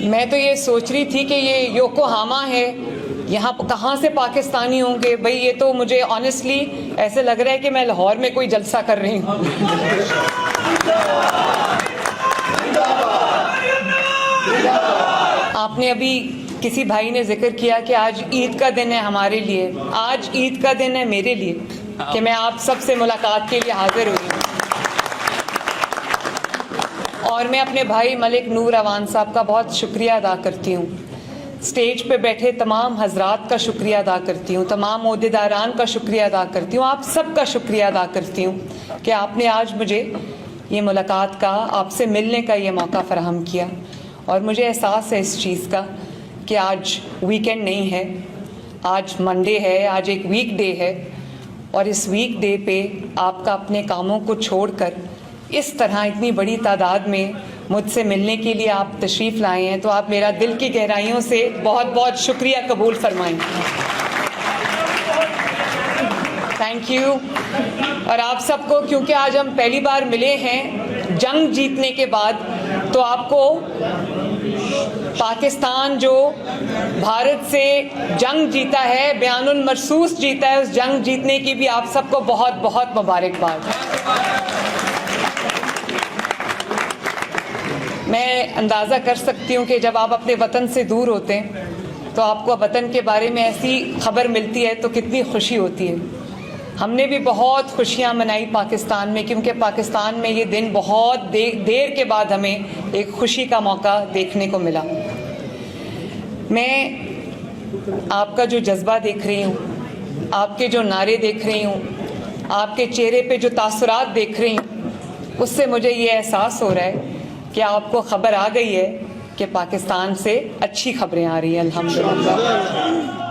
मैं तो ये सोच रही थी कि ये योकोहामा है, यहाँ कहाँ से पाकिस्तानी होंगे भाई। ये तो मुझे ऑनेस्टली ऐसे लग रहा है कि मैं लाहौर में कोई जलसा कर रही हूँ। आपने अभी किसी भाई ने जिक्र किया कि आज ईद का दिन है हमारे लिए, आज ईद का दिन है मेरे लिए कि मैं आप सबसे मुलाकात के लिए हाजिर हुई हूँ। और मैं अपने भाई मलिक नूर अवान साहब का बहुत शुक्रिया अदा करती हूँ, स्टेज पे बैठे तमाम हजरात का शुक्रिया अदा करती हूँ, तमाम ओहदेदारान का शुक्रिया अदा करती हूँ, आप सब का शुक्रिया अदा करती हूँ कि आपने आज मुझे ये मुलाकात का, आपसे मिलने का ये मौका फराहम किया। और मुझे एहसास है इस चीज़ का कि आज वीकेंड नहीं है, आज मंडे है, आज एक वीक डे है। और इस वीक डे पे आपका अपने कामों को छोड़कर इस तरह इतनी बड़ी तादाद में मुझसे मिलने के लिए आप तशरीफ़ लाए हैं, तो आप मेरा दिल की गहराइयों से बहुत बहुत शुक्रिया कबूल फरमाएं। Thank you. और आप सबको, क्योंकि आज हम पहली बार मिले हैं जंग जीतने के बाद, तो आपको पाकिस्तान जो भारत से जंग जीता है, बयानुल मरसूस जीता है, उस जंग जीतने की भी आप सबको बहुत बहुत मुबारकबाद। मैं अंदाज़ा कर सकती हूँ कि जब आप अपने वतन से दूर होते हैं तो आपको वतन के बारे में ऐसी खबर मिलती है तो कितनी खुशी होती है। हमने भी बहुत खुशियाँ मनाई पाकिस्तान में, क्योंकि पाकिस्तान में ये दिन बहुत देर के बाद हमें एक खुशी का मौका देखने को मिला। मैं आपका जो जज्बा देख रही हूँ, आपके जो नारे देख रही हूँ, आपके चेहरे पे जो तासुरात देख रही हूँ, उससे मुझे ये एहसास हो रहा है कि आपको खबर आ गई है कि पाकिस्तान से अच्छी खबरें आ रही हैं, अल्हम्दुलिल्लाह।